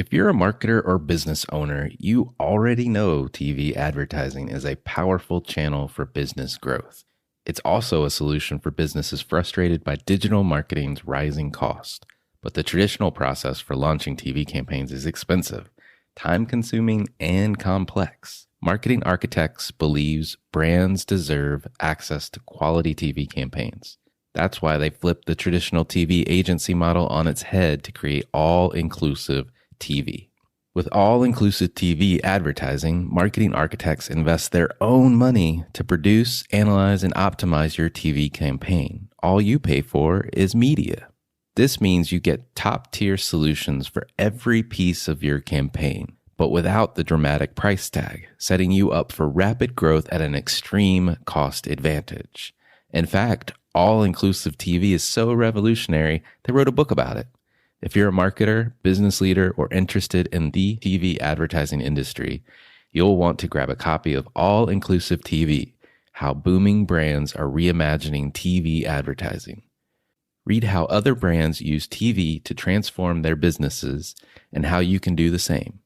If you're a marketer or business owner, you already know TV advertising is a powerful channel for business growth. It's also a solution for businesses frustrated by digital marketing's rising cost. But the traditional process for launching TV campaigns is expensive, time-consuming, and complex. Marketing Architects believes brands deserve access to quality TV campaigns. That's why they flipped the traditional TV agency model on its head to create all-inclusive TV. With all-inclusive TV advertising, Marketing Architects invest their own money to produce, analyze, and optimize your TV campaign. All you pay for is media. This means you get top-tier solutions for every piece of your campaign, but without the dramatic price tag, setting you up for rapid growth at an extreme cost advantage. In fact, all-inclusive TV is so revolutionary, they wrote a book about it. If you're a marketer, business leader, or interested in the TV advertising industry, you'll want to grab a copy of All-Inclusive TV, How Booming Brands Are Reimagining TV Advertising. Read how other brands use TV to transform their businesses and how you can do the same.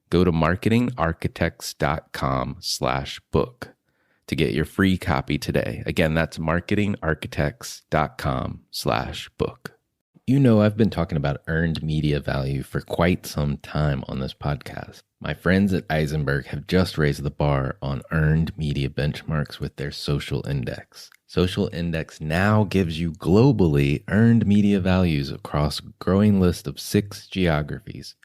Go to marketingarchitects.com/book to get your free copy today. Again, that's marketingarchitects.com/book. You know, I've been talking about earned media value for quite some time on this podcast. My friends at Eisenberg have just raised the bar on earned media benchmarks with their social index. Social index now gives you globally earned media values across a growing list of 6 geographies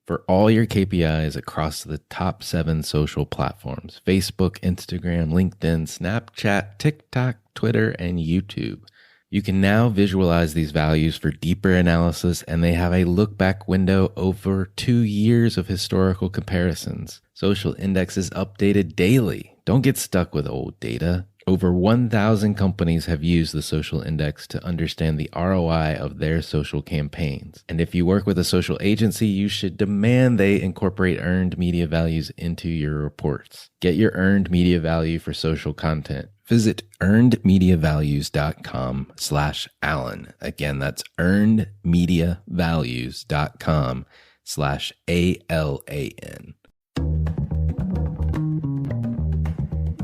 for all your KPIs across the top 7 social platforms: Facebook, Instagram, LinkedIn, Snapchat, TikTok, Twitter, and YouTube. You can now visualize these values for deeper analysis, and they have a look-back window over 2 years of historical comparisons. Social Index is updated daily. Don't get stuck with old data. Over 1,000 companies have used the Social Index to understand the ROI of their social campaigns. And if you work with a social agency, you should demand they incorporate earned media values into your reports. Get your earned media value for social content. Visit earnedmediavalues.com/Alan. Again, that's earnedmediavalues.com/ALAN.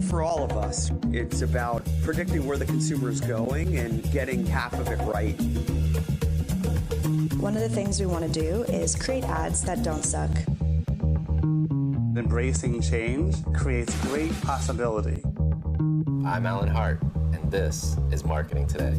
For all of us, it's about predicting where the consumer is going and getting half of it right. One of the things we want to do is create ads that don't suck. Embracing change creates great possibility. I'm Alan Hart, and this is Marketing Today.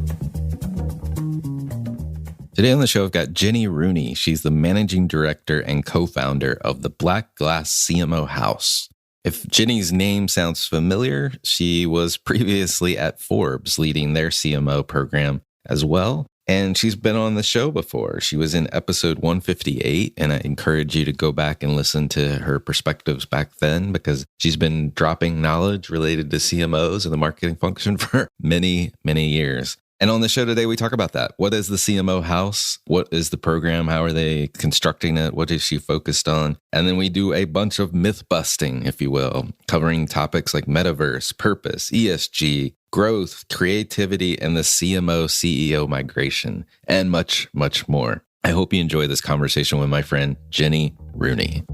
Today on the show, I've got Jenny Rooney. She's the managing director and co-founder of the Black Glass CMO House. If Jenny's name sounds familiar, she was previously at Forbes leading their CMO program as well. And she's been on the show before. She was in episode 158, and I encourage you to go back and listen to her perspectives back then, because she's been dropping knowledge related to CMOs and the marketing function for many, many years. And on the show today, we talk about that. What is the CMO House? What is the program? How are they constructing it? What is she focused on? And then we do a bunch of myth busting, if you will, covering topics like metaverse, purpose, ESG, growth, creativity, and the CMO CEO migration, and much, much more. I hope you enjoy this conversation with my friend, Jenny Rooney.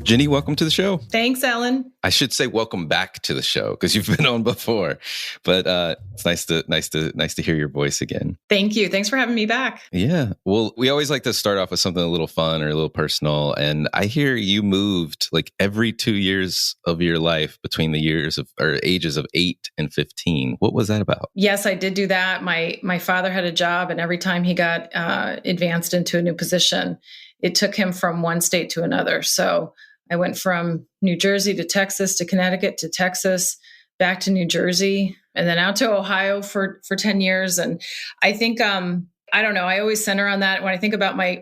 Jenny, welcome to the show. Thanks, Alan. I should say welcome back to the show because you've been on before, but it's nice to hear your voice again. Thank you. Thanks for having me back. Yeah. Well, we always like to start off with something a little fun or a little personal. And I hear you moved like every 2 years of your life between the ages of 8 and 15. What was that about? Yes, I did do that. My father had a job, and every time he got advanced into a new position, it took him from one state to another. So I went from New Jersey to Texas to Connecticut to Texas, back to New Jersey, and then out to Ohio for 10 years. And I think, I don't know, I always center on that. When I think about my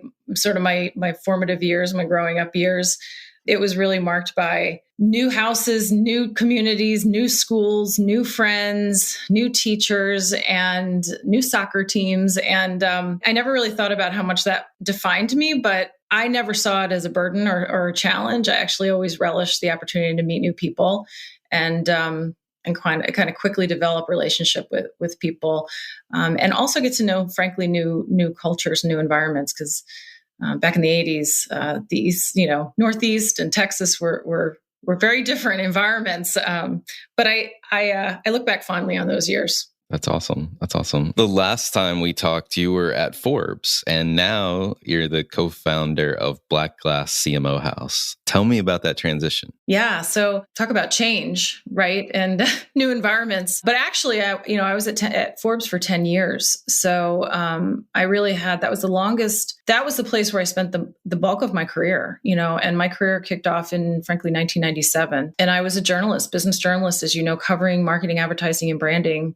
formative years, my growing up years, it was really marked by new houses, new communities, new schools, new friends, new teachers, and new soccer teams. And I never really thought about how much that defined me, but I never saw it as a burden or a challenge. I actually always relished the opportunity to meet new people. And and kind of quickly develop relationship with people, and also get to know, frankly, new cultures, new environments. Because back in the 80s, the East, Northeast and Texas were very different environments. But I look back fondly on those years. That's awesome. That's awesome. The last time we talked, you were at Forbes, and now you're the co-founder of Black Glass CMO House. Tell me about that transition. Yeah. So talk about change, right? And new environments. But actually, I was at Forbes for 10 years. So I really that was the longest, that was the place where I spent the bulk of my career, and my career kicked off in, frankly, 1997. And I was a journalist, business journalist, as you know, covering marketing, advertising, and branding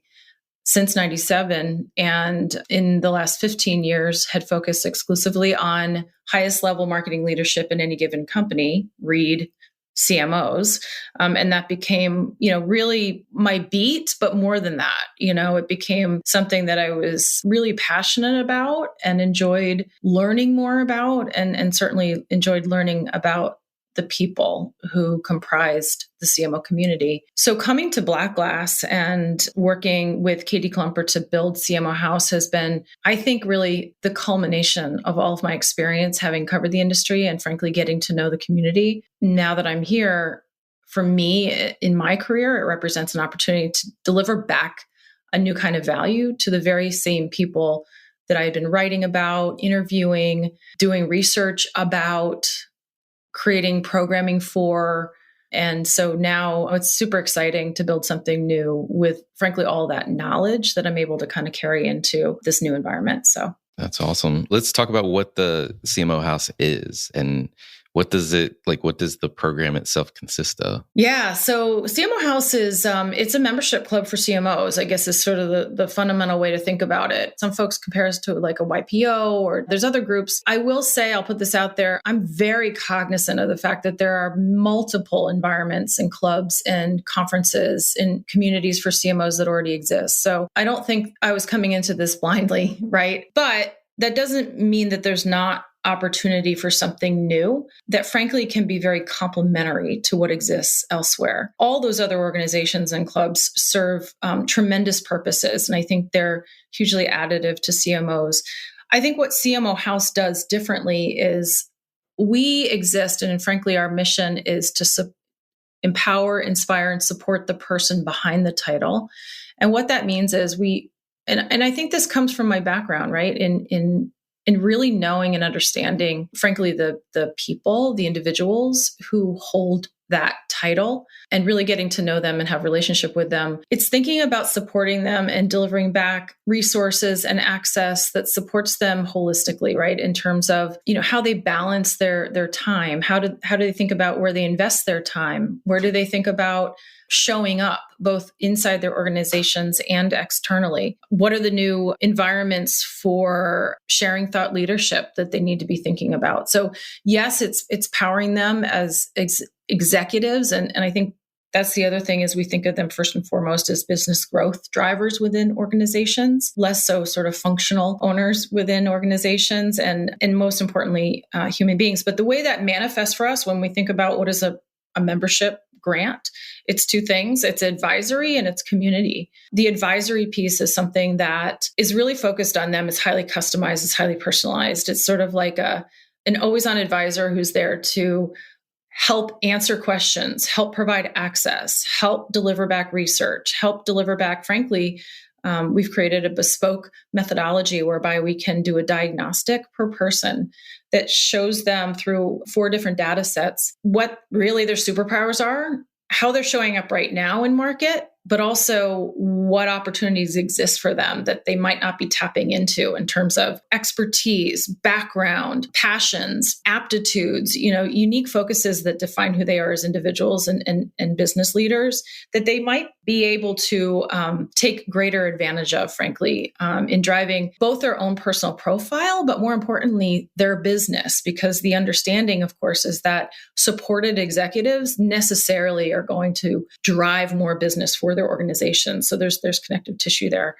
since 97. And in the last 15 years had focused exclusively on highest level marketing leadership in any given company, read CMOs. And that became, really my beat, but more than that, it became something that I was really passionate about and enjoyed learning more about, and certainly enjoyed learning about the people who comprised the CMO community. So coming to Black Glass and working with Katie Klumper to build CMO House has been, I think, really the culmination of all of my experience having covered the industry and, frankly, getting to know the community. Now that I'm here, for me, in my career, it represents an opportunity to deliver back a new kind of value to the very same people that I had been writing about, interviewing, doing research about, creating programming for. And so now it's super exciting to build something new with, frankly, all that knowledge that I'm able to kind of carry into this new environment. So that's awesome. Let's talk about what the CMO House is and what does the program itself consist of? Yeah. So CMO House is, it's a membership club for CMOs, I guess is sort of the fundamental way to think about it. Some folks compare us to like a YPO, or there's other groups. I will say, I'll put this out there, I'm very cognizant of the fact that there are multiple environments and clubs and conferences and communities for CMOs that already exist. So I don't think I was coming into this blindly, right? But that doesn't mean that there's not opportunity for something new that, frankly, can be very complementary to what exists elsewhere. All those other organizations and clubs serve tremendous purposes, and I think they're hugely additive to CMOs. I think what CMO House does differently is we exist, and frankly, our mission is to empower, inspire, and support the person behind the title. And what that means is and I think this comes from my background, right? In really knowing and understanding, frankly, the people, the individuals who hold that title, and really getting to know them and have a relationship with them. It's thinking about supporting them and delivering back resources and access that supports them holistically, right? In terms of, how they balance their time. How do they think about where they invest their time? Where do they think about showing up both inside their organizations and externally? What are the new environments for sharing thought leadership that they need to be thinking about? So yes, it's powering them as executives. And I think that's the other thing, is we think of them first and foremost as business growth drivers within organizations, less so sort of functional owners within organizations, and most importantly, human beings. But the way that manifests for us when we think about what is a membership grant, it's two things. It's advisory and it's community. The advisory piece is something that is really focused on them. It's highly customized. It's highly personalized. It's sort of like an always-on advisor who's there to help answer questions, help provide access, help deliver back research, help deliver back, frankly, we've created a bespoke methodology whereby we can do a diagnostic per person that shows them through 4 different data sets what really their superpowers are, how they're showing up right now in market, but also what opportunities exist for them that they might not be tapping into in terms of expertise, background, passions, aptitudes, unique focuses that define who they are as individuals and business leaders that they might be able to take greater advantage of, frankly, in driving both their own personal profile, but more importantly, their business, because the understanding, of course, is that supported executives necessarily are going to drive more business for their organization. So there's connective tissue there.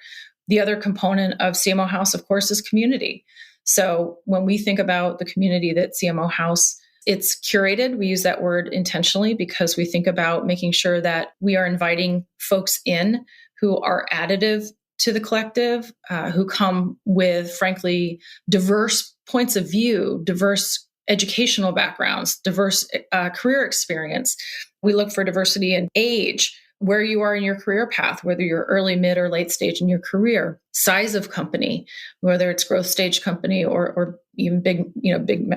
The other component of CMO House, of course, is community. So when we think about the community that CMO House It's curated. We use that word intentionally because we think about making sure that we are inviting folks in who are additive to the collective, who come with, frankly, diverse points of view, diverse educational backgrounds, diverse career experience. We look for diversity in age, where you are in your career path, whether you're early, mid, or late stage in your career, size of company, whether it's growth stage company or even big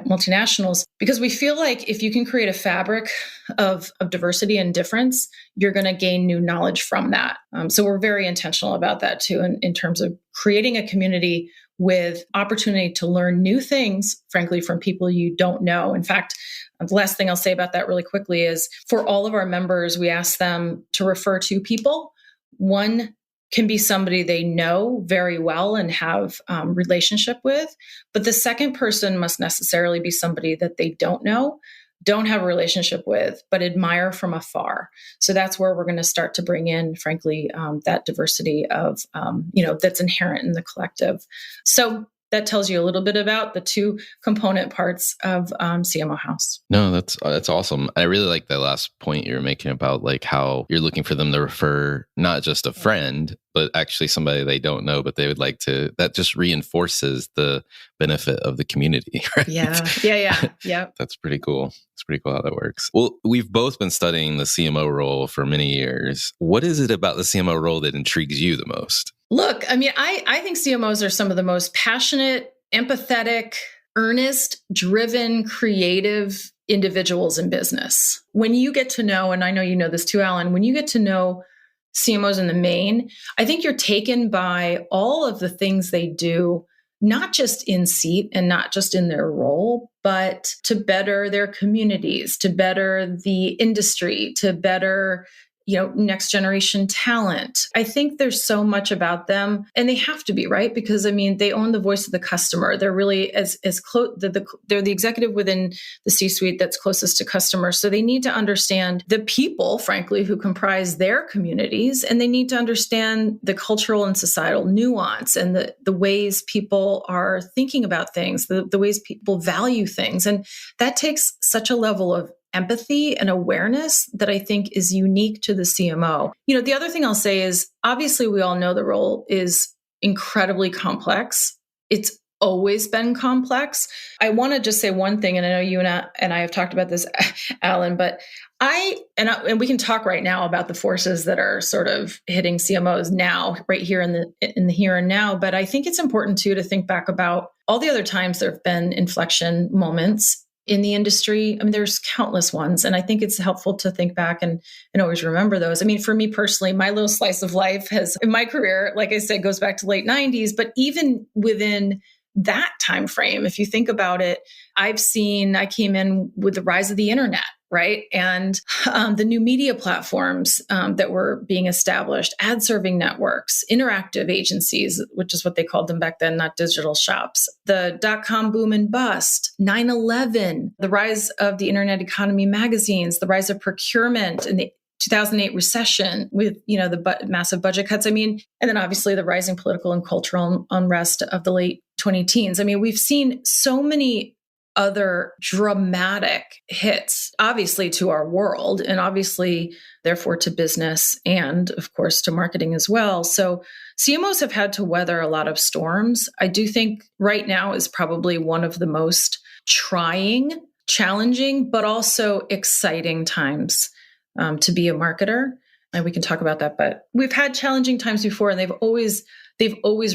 multinationals, because we feel like if you can create a fabric of diversity and difference, you're going to gain new knowledge from that. So we're very intentional about that too, in terms of creating a community with opportunity to learn new things, frankly, from people you don't know. In fact, the last thing I'll say about that really quickly is for all of our members, we ask them to refer to people. One can be somebody they know very well and have relationship with, but the second person must necessarily be somebody that they don't know, don't have a relationship with, but admire from afar. So that's where we're going to start to bring in, frankly, that diversity of, that's inherent in the collective. So that tells you a little bit about the two component parts of CMO House. No, that's awesome. I really like that last point you were making about like how you're looking for them to refer not just a friend, but actually somebody they don't know, but they would like to. That just reinforces the benefit of the community, right? Yeah. That's pretty cool. It's pretty cool how that works. Well, we've both been studying the CMO role for many years. What is it about the CMO role that intrigues you the most? Look, I mean, I think CMOs are some of the most passionate, empathetic, earnest, driven, creative individuals in business. When you get to know, and I know you know this too, Alan, when you get to know CMOs in the main, I think you're taken by all of the things they do, not just in seat and not just in their role, but to better their communities, to better the industry, to better next generation talent. I think there's so much about them, and they have to be, right? Because I mean, they own the voice of the customer. They're really as close. They're the executive within the C-suite that's closest to customers. So they need to understand the people, frankly, who comprise their communities, and they need to understand the cultural and societal nuance and the ways people are thinking about things, the ways people value things, and that takes such a level of empathy and awareness that I think is unique to the CMO. The other thing I'll say is, obviously, we all know the role is incredibly complex. It's always been complex. I want to just say one thing, and I know you and I have talked about this, Alan, but and we can talk right now about the forces that are sort of hitting CMOs now, right here in the here and now. But I think it's important too to think back about all the other times there have been inflection moments in the industry. I mean, there's countless ones. And I think it's helpful to think back and always remember those. I mean, for me personally, my little slice of life has, in my career, like I said, goes back to late 90s. But even within that time frame, if you think about it, I came in with the rise of the internet, right? And the new media platforms that were being established, ad serving networks, interactive agencies, which is what they called them back then, not digital shops, the dot-com boom and bust, 9/11, the rise of the internet economy magazines, the rise of procurement and the 2008 recession with, the massive budget cuts. I mean, and then obviously the rising political and cultural unrest of the late 2010s. I mean, we've seen so many other dramatic hits, obviously, to our world and obviously, therefore, to business and, of course, to marketing as well. So CMOs have had to weather a lot of storms. I do think right now is probably one of the most trying, challenging, but also exciting times to be a marketer. And we can talk about that, but we've had challenging times before, and they've always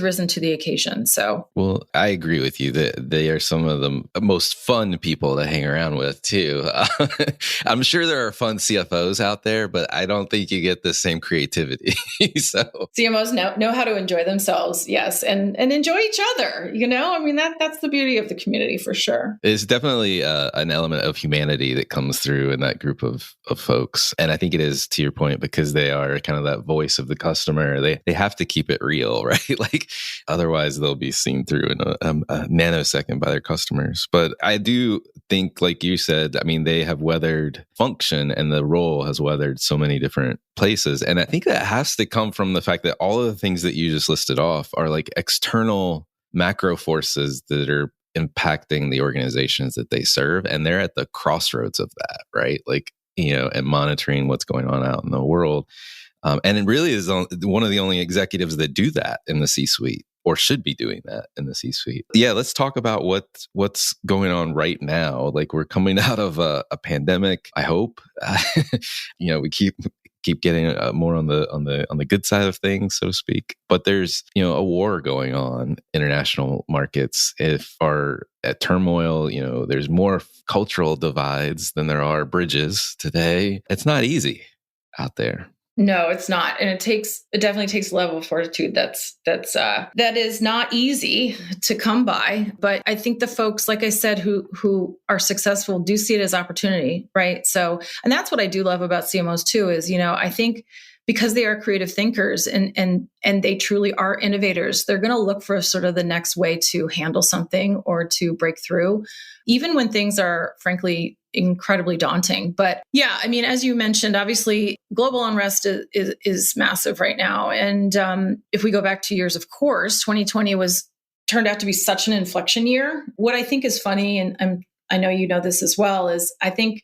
risen to the occasion. So, well, I agree with you that they are some of the most fun people to hang around with too. I'm sure there are fun CFOs out there, but I don't think you get the same creativity. So CMOs know how to enjoy themselves, yes, and enjoy each other. I mean that's the beauty of the community for sure. It's definitely an element of humanity that comes through in that group of folks, and I think it is, to your point, because they are kind of that voice of the customer. They have to keep it real, right? Like otherwise they'll be seen through in a nanosecond by their customers. But I do think, like you said, I mean, they have weathered function and the role has weathered so many different places. And I think that has to come from the fact that all of the things that you just listed off are like external macro forces that are impacting the organizations that they serve. And they're at the crossroads of that, right? Like, and monitoring what's going on out in the world. And it really is one of the only executives that do that in the C-suite, or should be doing that in the C-suite. Yeah, let's talk about what's going on right now. Like, we're coming out of a pandemic, I hope. We keep getting more on the good side of things, so to speak. But there's a war going on. International markets are at turmoil. There's more cultural divides than there are bridges today. It's not easy out there. No, it's not. And it definitely takes a level of fortitude that is not easy to come by. But I think the folks, like I said, who are successful do see it as opportunity, right? So, and that's what I do love about CMOs too, is, I think because they are creative thinkers and they truly are innovators, they're going to look for sort of the next way to handle something or to break through, even when things are frankly incredibly daunting. But yeah, I mean, as you mentioned, obviously global unrest is massive right now. And if we go back 2 years, of course, 2020 turned out to be such an inflection year. What I think is funny, and I know you know this as well, is I think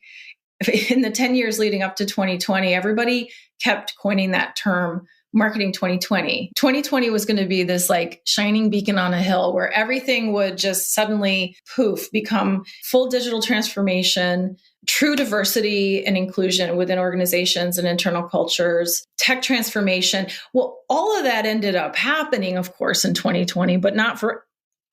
in the 10 years leading up to 2020, everybody kept coining that term marketing 2020. 2020 was going to be this like shining beacon on a hill where everything would just suddenly become full digital transformation, true diversity and inclusion within organizations and internal cultures, tech transformation. Well, all of that ended up happening, of course, in 2020, but not for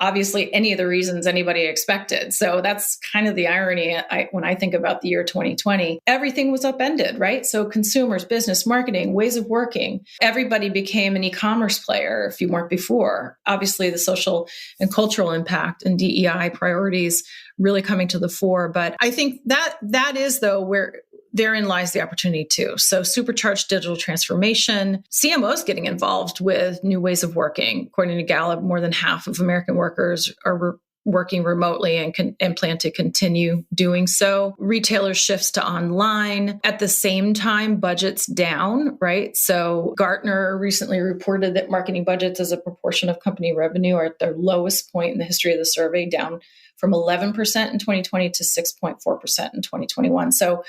obviously any of the reasons anybody expected. So that's kind of the irony. When I think about the year 2020, everything was upended, right? So consumers, business, marketing, ways of working, everybody became an e-commerce player if you weren't before. Obviously, the social and cultural impact and DEI priorities really coming to the fore. But I think that is, though, where therein lies the opportunity too. So supercharged digital transformation, CMOs getting involved with new ways of working. According to Gallup, more than half of American workers are working remotely and plan to continue doing so. Retailer shifts to online. At the same time, budgets down, right? So Gartner recently reported that marketing budgets as a proportion of company revenue are at their lowest point in the history of the survey, down from 11% in 2020 to 6.4% in 2021. So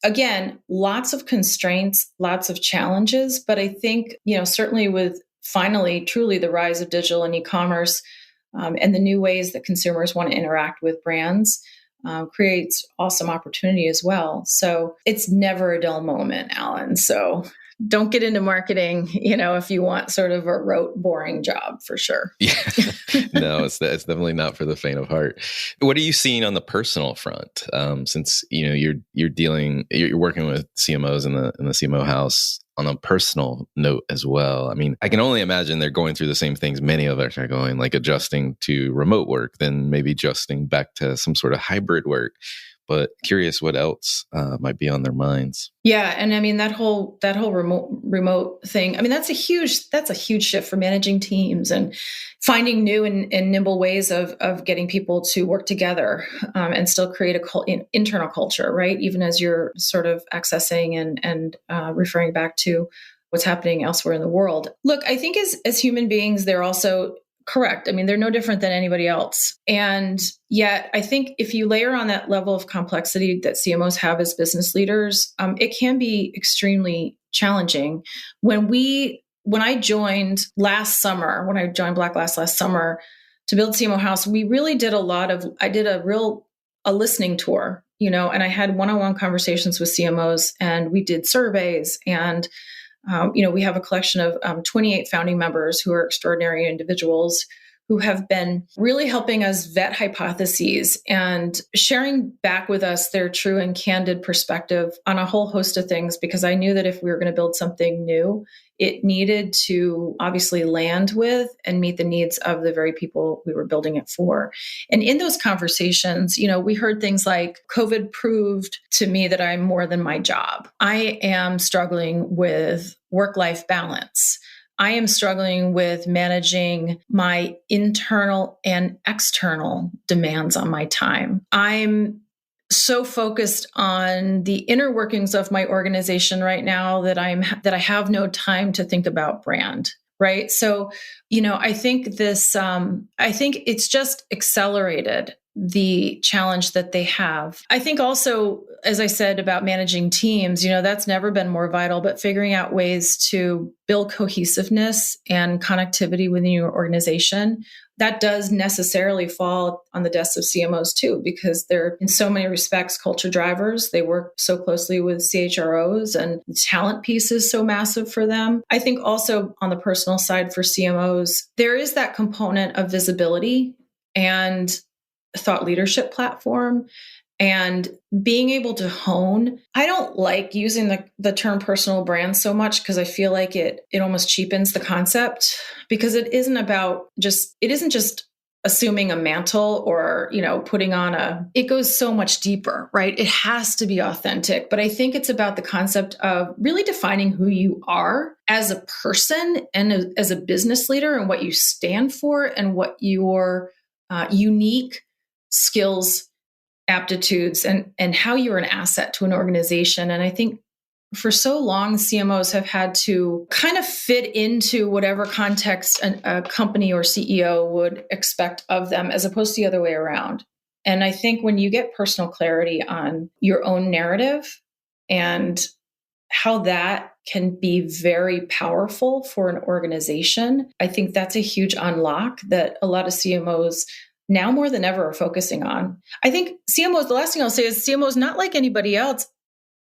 again, lots of constraints, lots of challenges, but I think, certainly with finally truly the rise of digital and e-commerce and the new ways that consumers want to interact with brands creates awesome opportunity as well. So it's never a dull moment, Alan. So don't get into marketing, if you want sort of a rote, boring job, for sure. Yeah, no, it's definitely not for the faint of heart. What are you seeing on the personal front? Since you're working with CMOs in the CMO house on a personal note as well. I mean, I can only imagine they're going through the same things many of us are going, like adjusting to remote work, then maybe adjusting back to some sort of hybrid work. But curious what else might be on their minds. Yeah, and I mean that whole remote thing. I mean that's a huge shift for managing teams and finding new and nimble ways of getting people to work together and still create an internal culture, right? Even as you're sort of accessing and referring back to what's happening elsewhere in the world. Look, I think as human beings, they're also correct. I mean, they're no different than anybody else. And yet, I think if you layer on that level of complexity that CMOs have as business leaders, it can be extremely challenging. When I joined Black Glass last summer to build CMO House, we really did I did a listening tour, and I had one-on-one conversations with CMOs, and we did surveys, and we have a collection of 28 founding members who are extraordinary individuals who have been really helping us vet hypotheses and sharing back with us their true and candid perspective on a whole host of things, because I knew that if we were going to build something new, it needed to obviously land with and meet the needs of the very people we were building it for. And in those conversations, we heard things like, COVID proved to me that I'm more than my job. I am struggling with work-life balance. I am struggling with managing my internal and external demands on my time. I'm so focused on the inner workings of my organization right now that I have no time to think about brand. right? So, I think I think it's just accelerated the challenge that they have. I think also, as I said about managing teams, that's never been more vital, but figuring out ways to build cohesiveness and connectivity within your organization. That does necessarily fall on the desks of CMOs too, because they're in so many respects culture drivers. They work so closely with CHROs, and the talent piece is so massive for them. I think also on the personal side for CMOs, there is that component of visibility and thought leadership platform and being able to hone. I don't like using the term personal brand so much because I feel like it almost cheapens the concept, because it isn't just assuming a mantle or, putting on it goes so much deeper, right? It has to be authentic. But I think it's about the concept of really defining who you are as a person and as a business leader, and what you stand for and what your unique skills, aptitudes, and how you're an asset to an organization. And I think for so long, CMOs have had to kind of fit into whatever context a company or CEO would expect of them, as opposed to the other way around. And I think when you get personal clarity on your own narrative and how that can be very powerful for an organization, I think that's a huge unlock that a lot of CMOs now more than ever are focusing on. I think CMOs, the last thing I'll say is CMOs, not like anybody else,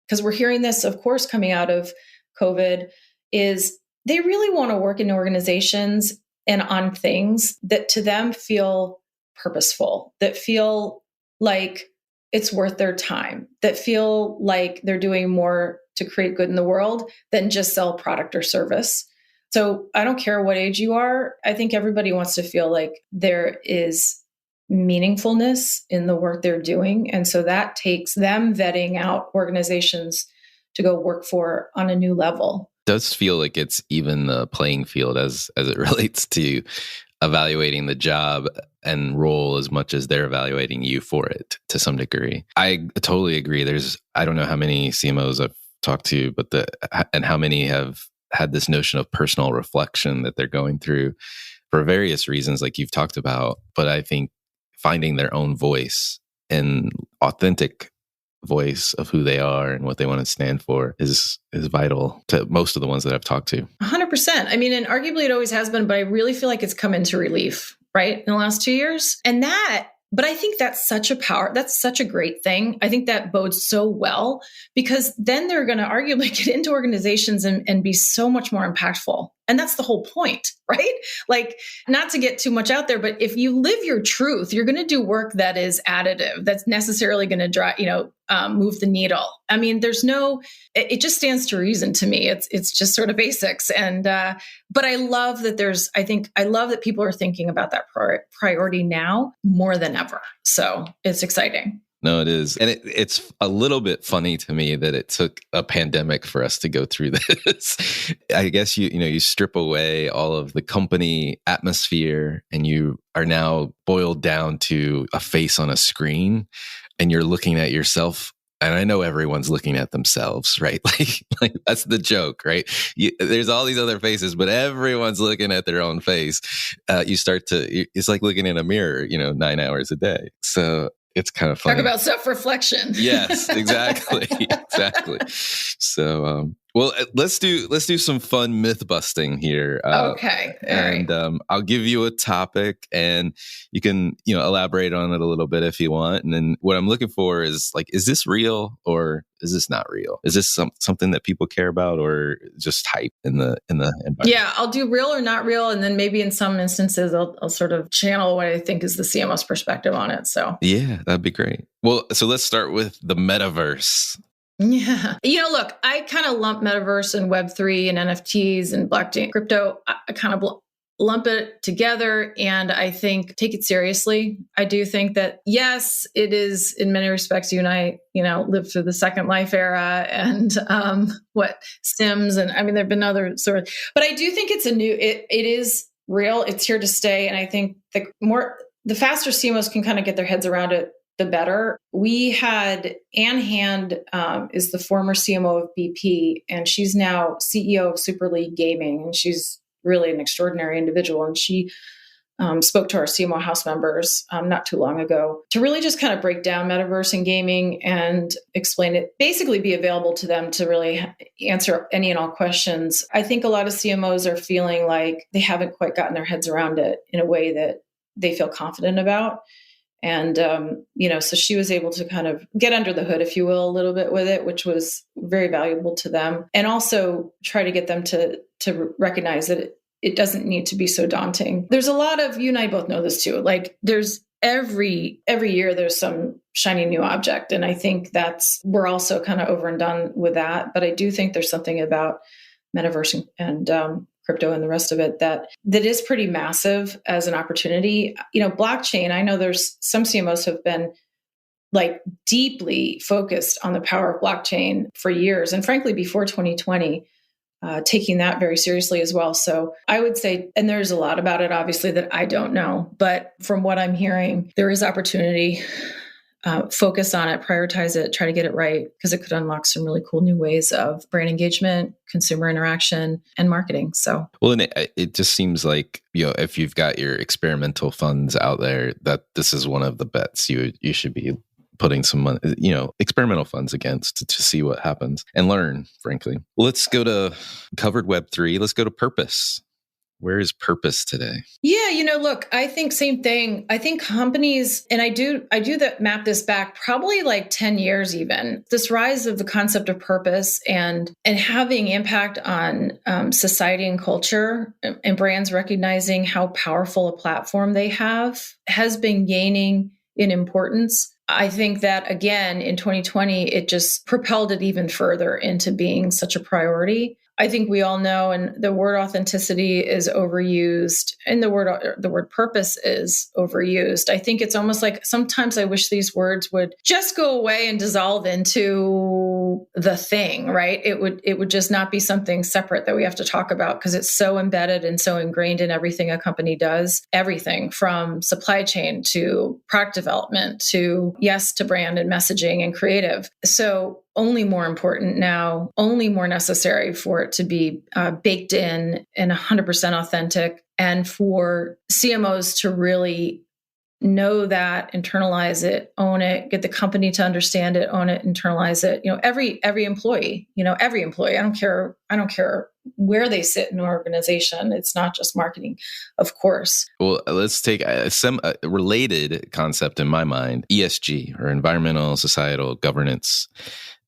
because we're hearing this, of course, coming out of COVID, is they really want to work in organizations and on things that to them feel purposeful, that feel like it's worth their time, that feel like they're doing more to create good in the world than just sell product or service. So I don't care what age you are. I think everybody wants to feel like there is meaningfulness in the work they're doing. And so that takes them vetting out organizations to go work for on a new level. Does feel like it's even the playing field as it relates to evaluating the job and role as much as they're evaluating you for it to some degree. I totally agree. I don't know how many CMOs I've talked to, and how many have had this notion of personal reflection that they're going through for various reasons, like you've talked about. But I think finding their own voice and authentic voice of who they are and what they want to stand for is vital to most of the ones that I've talked to. 100%. I mean, and arguably it always has been, but I really feel like it's come into relief, right, in the last 2 years. But I think that's such a great thing. I think that bodes so well, because then they're going to arguably get into organizations and be so much more impactful. And that's the whole point, right? Like, not to get too much out there, but if you live your truth, you're going to do work that is additive, that's necessarily going to drive, move the needle. I mean, it just stands to reason to me. It's just sort of basics. And, but I love that people are thinking about that priority now more than ever. So it's exciting. No, it is. And it's a little bit funny to me that it took a pandemic for us to go through this. I guess you strip away all of the company atmosphere and you are now boiled down to a face on a screen, and you're looking at yourself. And I know everyone's looking at themselves, right? Like that's the joke, right? There's all these other faces, but everyone's looking at their own face. It's like looking in a mirror, 9 hours a day. So it's kind of funny. Talk about self-reflection. Yes, exactly. Exactly. So, well, let's do some fun myth busting here. Okay. All right. And I'll give you a topic, and you can, elaborate on it a little bit if you want. And then what I'm looking for is is this real or is this not real? Is this something that people care about, or just hype in the environment? Yeah, I'll do real or not real, and then maybe in some instances I'll sort of channel what I think is the CMO's perspective on it. So yeah, that'd be great. Well, so let's start with the metaverse. Yeah. Look, I kind of lump metaverse and Web3 and NFTs and blockchain crypto. I kind of lump it together, and I think take it seriously. I do think that, yes, it is in many respects, you and I, lived through the Second Life era and Sims. And I mean, there've been other sort of, but I do think it is real. It's here to stay. And I think the faster CMOs can kind of get their heads around it, the better. We had Ann Hand, is the former CMO of BP, and she's now CEO of Super League Gaming, and she's really an extraordinary individual. And she spoke to our CMO House members not too long ago to really just kind of break down metaverse and gaming and explain it, basically be available to them to really answer any and all questions. I think a lot of CMOs are feeling like they haven't quite gotten their heads around it in a way that they feel confident about. And, so she was able to kind of get under the hood, if you will, a little bit with it, which was very valuable to them. And also try to get them to recognize that it doesn't need to be so daunting. There's a lot of, you and I both know this too, like there's every year there's some shiny new object. And I think we're also kind of over and done with that. But I do think there's something about metaverse and crypto and the rest of it that is pretty massive as an opportunity. Blockchain, I know there's some CMOs have been like deeply focused on the power of blockchain for years. And frankly, before 2020, taking that very seriously as well. So I would say, and there's a lot about it, obviously, that I don't know, but from what I'm hearing, there is opportunity. Focus on it, prioritize it, try to get it right, because it could unlock some really cool new ways of brand engagement, consumer interaction, and marketing. So, well, and it just seems like, if you've got your experimental funds out there, that this is one of the bets you should be putting some money, experimental funds against to see what happens and learn, frankly. Let's go to covered Web3. Let's go to purpose. Where is purpose today? Yeah, look, I think same thing. I think companies, and I do that map this back probably like 10 years even, this rise of the concept of purpose and having impact on society and culture, and brands recognizing how powerful a platform they have has been gaining in importance. I think that, again, in 2020, it just propelled it even further into being such a priority. I think we all know, and the word authenticity is overused, and the word purpose is overused. I think it's almost like sometimes I wish these words would just go away and dissolve into the thing, right? It would just not be something separate that we have to talk about, because it's so embedded and so ingrained in everything a company does. Everything from supply chain to product development to, yes, to brand and messaging and creative. So only more important now, only more necessary for it to be baked in and 100% authentic, and for CMOs to really know that, internalize it, own it, get the company to understand it, own it, internalize it. Every employee, every employee. I don't care where they sit in an organization. It's not just marketing, of course. Well, let's take some related concept in my mind: ESG, or environmental, societal, governance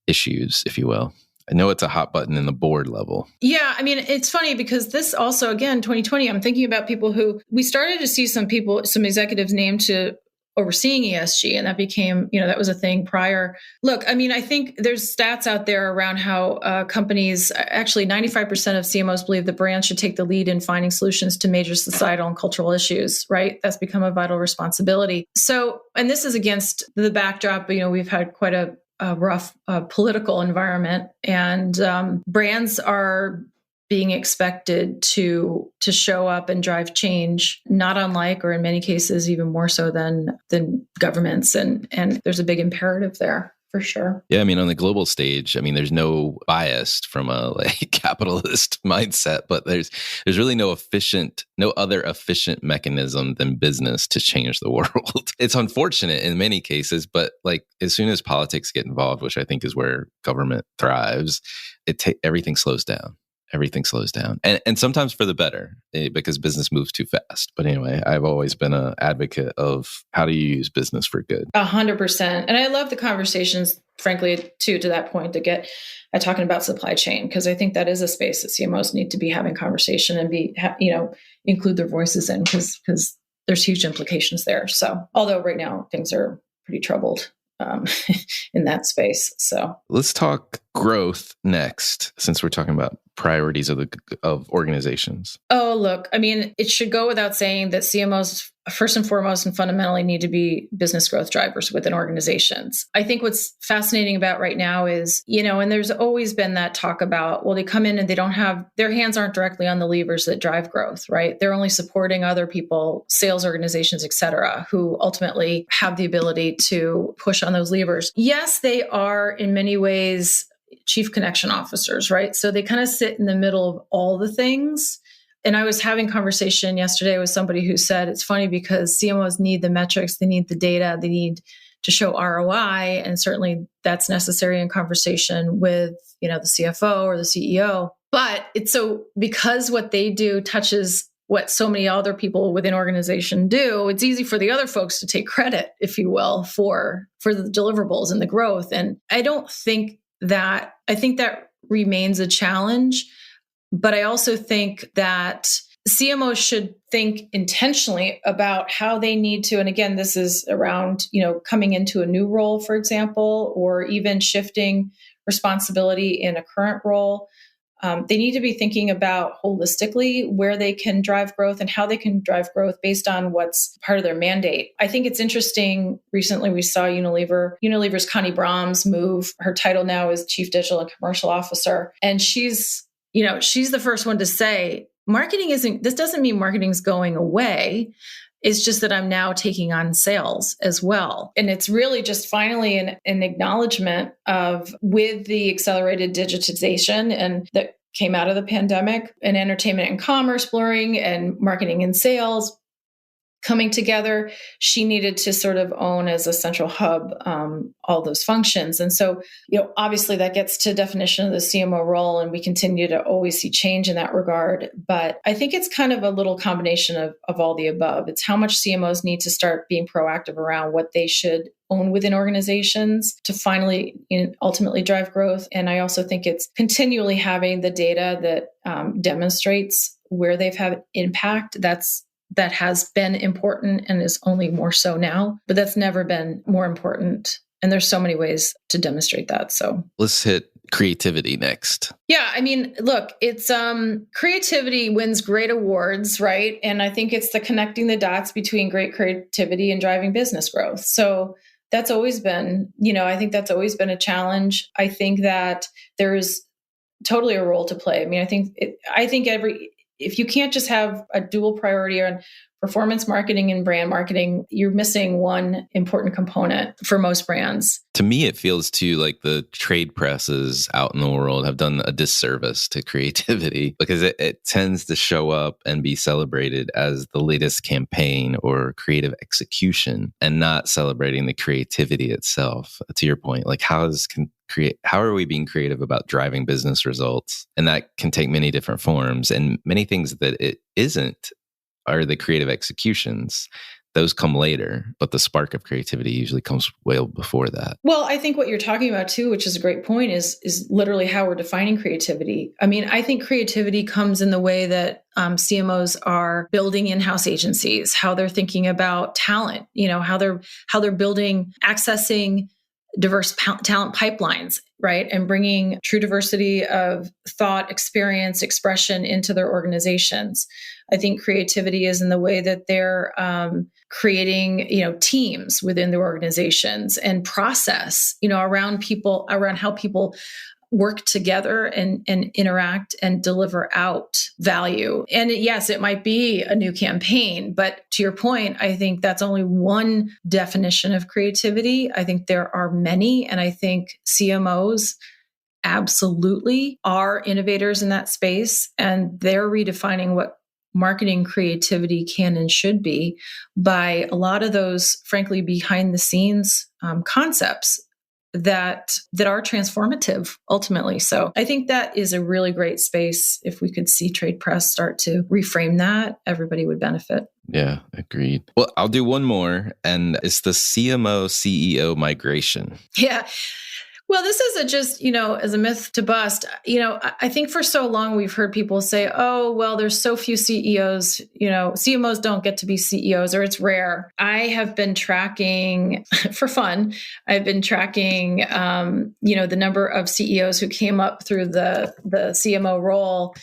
issues, if you will. I know it's a hot button in the board level. Yeah. I mean, it's funny because this also, again, 2020, I'm thinking about people who we started to see some executives named to overseeing ESG, and that became, that was a thing prior. Look, I mean, I think there's stats out there around how companies, actually 95% of CMOs believe the brand should take the lead in finding solutions to major societal and cultural issues, right? That's become a vital responsibility. So, and this is against the backdrop, we've had quite a rough political environment, and brands are being expected to show up and drive change, not unlike, or in many cases even more so than governments, and there's a big imperative there. For sure. Yeah, I mean, on the global stage, there's no bias from a capitalist mindset, but there's really no other efficient mechanism than business to change the world. It's unfortunate in many cases, but as soon as politics get involved, which I think is where government thrives, everything slows down. Everything slows down, and sometimes for the better, because business moves too fast. But anyway, I've always been an advocate of how do you use business for good. 100%. And I love the conversations, frankly, to that point, to get at talking about supply chain, because I think that is a space that CMOs need to be having conversation and include their voices in, because there's huge implications there. So, although right now things are pretty troubled in that space. So let's talk growth next, since we're talking about priorities of organizations. Oh, look, I mean, it should go without saying that CMOs, first and foremost and fundamentally, need to be business growth drivers within organizations. I think what's fascinating about right now is, and there's always been that talk about, well, they come in and they don't have, their hands aren't directly on the levers that drive growth, right? They're only supporting other people, sales organizations, et cetera, who ultimately have the ability to push on those levers. Yes, they are in many ways chief connection officers, right? So they kind of sit in the middle of all the things. And I was having a conversation yesterday with somebody who said, it's funny because CMOs need the metrics, they need the data, they need to show ROI. And certainly that's necessary in conversation with, the CFO or the CEO. But it's so because what they do touches what so many other people within organization do, it's easy for the other folks to take credit, if you will, for the deliverables and the growth. And I think that remains a challenge. But I also think that CMOs should think intentionally about how they need to, and again, this is around, coming into a new role, for example, or even shifting responsibility in a current role. They need to be thinking about holistically where they can drive growth and how they can drive growth based on what's part of their mandate. I think it's interesting. Recently, we saw Unilever's Connie Brahms move. Her title now is Chief Digital and Commercial Officer. And she's the first one to say, this doesn't mean marketing's going away. It's just that I'm now taking on sales as well. And it's really just finally an acknowledgement of, with the accelerated digitization and that came out of the pandemic, and entertainment and commerce blurring and marketing and sales coming together, she needed to sort of own as a central hub all those functions. And so, obviously that gets to definition of the CMO role, and we continue to always see change in that regard. But I think it's kind of a little combination of all the above. It's how much CMOs need to start being proactive around what they should own within organizations to finally ultimately drive growth. And I also think it's continually having the data that demonstrates where they've had impact. That has been important and is only more so now, but that's never been more important. And there's so many ways to demonstrate that. So let's hit creativity next. Yeah. I mean, look, it's creativity wins great awards, right? And I think it's the connecting the dots between great creativity and driving business growth. So that's always been, I think that's always been a challenge. I think that there is totally a role to play. I mean, if you can't just have a dual priority on performance marketing and brand marketing, you're missing one important component for most brands. To me, it feels too like the trade presses out in the world have done a disservice to creativity, because it tends to show up and be celebrated as the latest campaign or creative execution, and not celebrating the creativity itself. To your point, like how are we being creative about driving business results? And that can take many different forms, and many things that it isn't are the creative executions. Those come later, but the spark of creativity usually comes well before that. Well, I think what you're talking about too, which is a great point, is literally how we're defining creativity. I mean, I think creativity comes in the way that CMOs are building in-house agencies, how they're thinking about talent, how they're building, accessing diverse talent pipelines, right? And bringing true diversity of thought, experience, expression into their organizations. I think creativity is in the way that they're creating, teams within their organizations and process, around how people work together and interact and deliver out value. And yes, it might be a new campaign, but to your point, I think that's only one definition of creativity. I think there are many, and I think CMOs absolutely are innovators in that space, and they're redefining what marketing creativity can and should be by a lot of those, frankly, behind the scenes concepts that are transformative ultimately. So I think that is a really great space. If we could see trade press start to reframe that, everybody would benefit. Yeah, agreed. Well, I'll do one more, and it's the CMO CEO migration. Yeah. Well, this is as a myth to bust. I think for so long we've heard people say, oh, well, there's so few CEOs, CMOs don't get to be CEOs, or it's rare. I have been tracking for fun. I've been tracking, the number of CEOs who came up through the CMO role.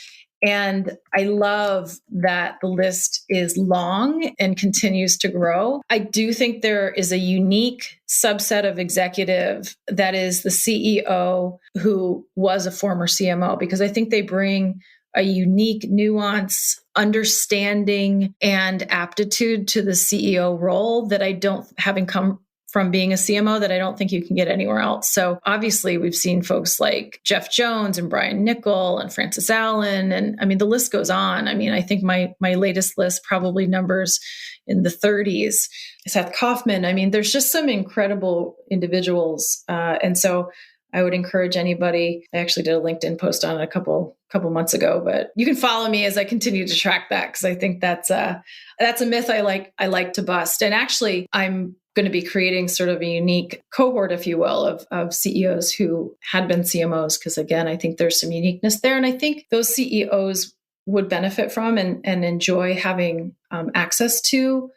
And I love that the list is long and continues to grow. I do think there is a unique subset of executive that is the CEO who was a former CMO, because I think they bring a unique nuance, understanding, and aptitude to the CEO role that I don't, having come from being a CMO that I don't think you can get anywhere else. So obviously we've seen folks like Jeff Jones and Brian Nichol and Francis Allen. And I mean, the list goes on. I mean, I think my latest list probably numbers in the 30s. Seth Kaufman. I mean, there's just some incredible individuals. And so I would encourage anybody. I actually did a LinkedIn post on it a couple months ago, but you can follow me as I continue to track that, because I think that's a myth I like to bust. And actually, I'm going to be creating sort of a unique cohort, if you will, of CEOs who had been CMOs, because again, I think there's some uniqueness there, and I think those CEOs would benefit from and enjoy having access to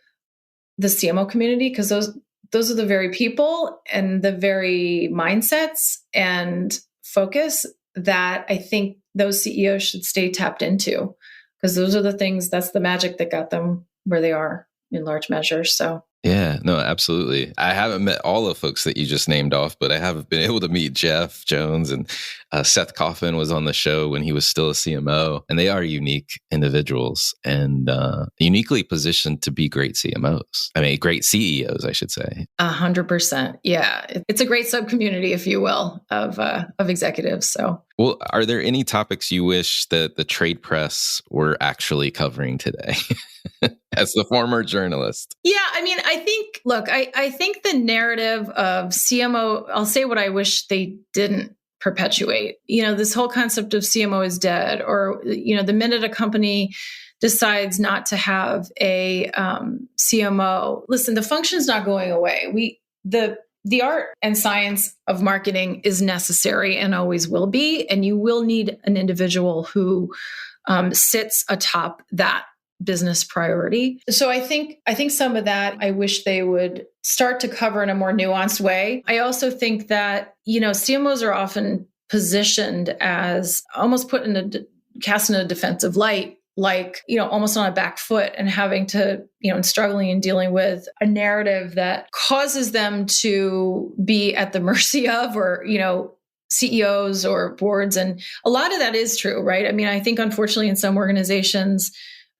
the CMO community, because those are the very people and the very mindsets and focus that I think those CEOs should stay tapped into, because those are the things, that's the magic that got them where they are in large measure. So yeah, no, absolutely. I haven't met all the folks that you just named off, but I have been able to meet Jeff Jones, and Seth Kaufman was on the show when he was still a CMO, and they are unique individuals and uniquely positioned to be great CMOs. I mean, great CEOs, I should say. 100%. Yeah. It's a great sub-community, if you will, of executives. So, well, are there any topics you wish that the trade press were actually covering today? As the former journalist. Yeah, I mean, I think the narrative of CMO, I'll say what I wish they didn't perpetuate. This whole concept of CMO is dead, or, the minute a company decides not to have a CMO, listen, the function's not going away. The art and science of marketing is necessary and always will be, and you will need an individual who sits atop that business priority. So I think some of that I wish they would start to cover in a more nuanced way. I also think that, CMOs are often positioned as almost cast in a defensive light, like, almost on a back foot, and having to, and struggling and dealing with a narrative that causes them to be at the mercy of, or, CEOs or boards. And a lot of that is true, right? I mean, I think unfortunately in some organizations,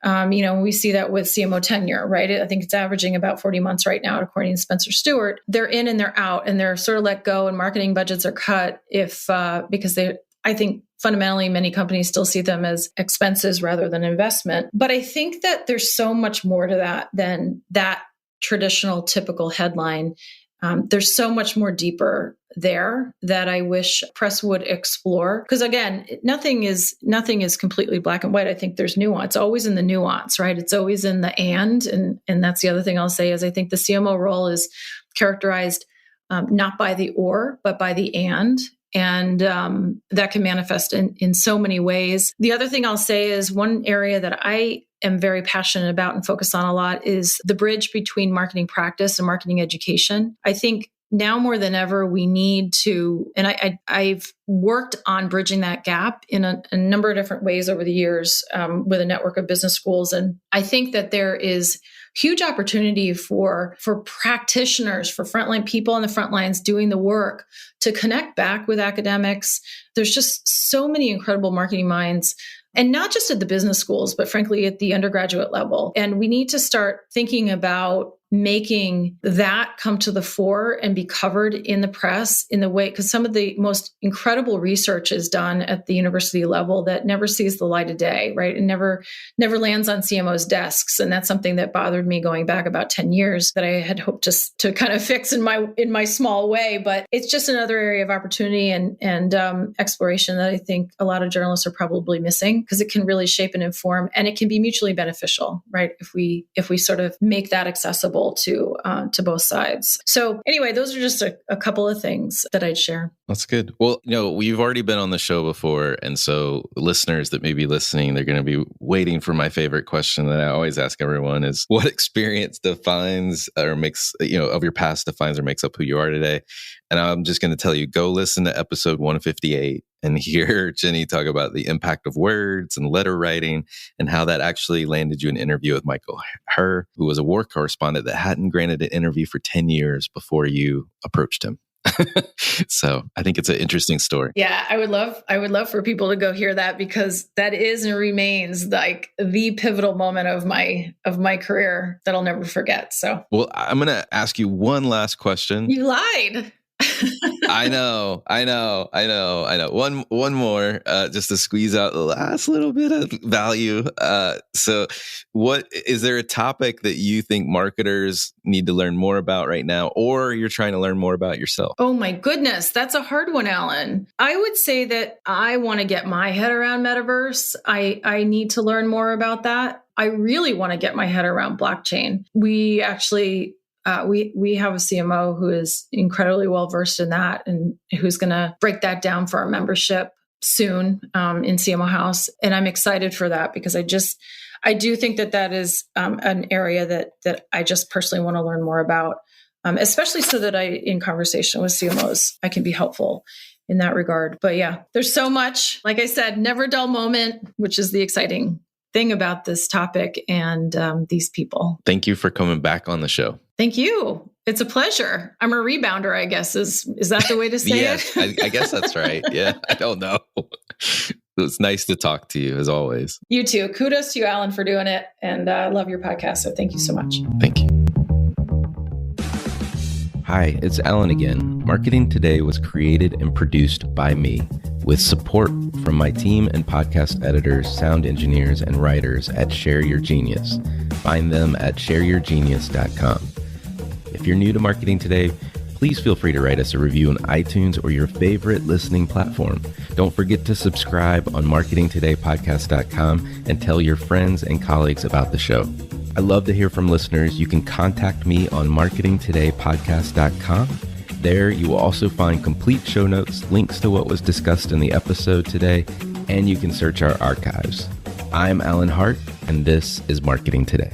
we see that with CMO tenure, right? I think it's averaging about 40 months right now, according to Spencer Stewart. They're in and they're out, and they're sort of let go, and marketing budgets are cut because I think fundamentally many companies still see them as expenses rather than investment. But I think that there's so much more to that than that traditional typical headline. There's so much more deeper there that I wish press would explore. Because again, nothing is completely black and white. I think there's nuance, always in the nuance, right? It's always in the and that's the other thing I'll say is I think the CMO role is characterized not by the or, but by the and that can manifest in so many ways. The other thing I'll say is one area that I am very passionate about and focus on a lot is the bridge between marketing practice and marketing education. I think now more than ever, we need to, and I've worked on bridging that gap in a number of different ways over the years with a network of business schools. And I think that there is huge opportunity for practitioners, for frontline people on the front lines doing the work to connect back with academics. There's just so many incredible marketing minds, and not just at the business schools, but frankly at the undergraduate level. And we need to start thinking about making that come to the fore and be covered in the press in the way, because some of the most incredible research is done at the university level that never sees the light of day, right? And never lands on CMOs' desks. And that's something that bothered me going back about 10 years that I had hoped to kind of fix in my small way. But it's just another area of opportunity and exploration that I think a lot of journalists are probably missing, because it can really shape and inform, and it can be mutually beneficial, right? If we sort of make that accessible to both sides. So anyway, those are just a couple of things that I'd share. That's good. Well, we've already been on the show before, and so listeners that may be listening, they're going to be waiting for my favorite question that I always ask everyone is, what experience defines or makes, of your past defines or makes up who you are today? And I'm just going to tell you, go listen to episode 158 and hear Jenny talk about the impact of words and letter writing and how that actually landed you an interview with Michael Herr, who was a war correspondent that hadn't granted an interview for 10 years before you approached him. So I think it's an interesting story. Yeah, I would love for people to go hear that, because that is and remains like the pivotal moment of my career that I'll never forget. So, well, I'm going to ask you one last question. You lied. I know. One more, just to squeeze out the last little bit of value. So what is there a topic that you think marketers need to learn more about right now, or you're trying to learn more about yourself? Oh my goodness, that's a hard one, Alan. I would say that I want to get my head around metaverse. I need to learn more about that. I really want to get my head around blockchain. We actually we have a CMO who is incredibly well versed in that, and who's going to break that down for our membership soon in CMO House. And I'm excited for that, because I do think that is an area that I just personally want to learn more about, especially so that in conversation with CMOs, I can be helpful in that regard. But yeah, there's so much. Like I said, never a dull moment, which is the exciting thing about this topic and these people. Thank you for coming back on the show. Thank you. It's a pleasure. I'm a rebounder, I guess. Is that the way to say it? I guess that's right. Yeah, I don't know. It's nice to talk to you, as always. You too. Kudos to you, Alan, for doing it. And I love your podcast. So thank you so much. Thank you. Hi, it's Alan again. Marketing Today was created and produced by me, with support from my team and podcast editors, sound engineers, and writers at Share Your Genius. Find them at shareyourgenius.com. If you're new to Marketing Today, please feel free to write us a review on iTunes or your favorite listening platform. Don't forget to subscribe on marketingtodaypodcast.com and tell your friends and colleagues about the show. I love to hear from listeners. You can contact me on marketingtodaypodcast.com. There, you will also find complete show notes, links to what was discussed in the episode today, and you can search our archives. I'm Alan Hart, and this is Marketing Today.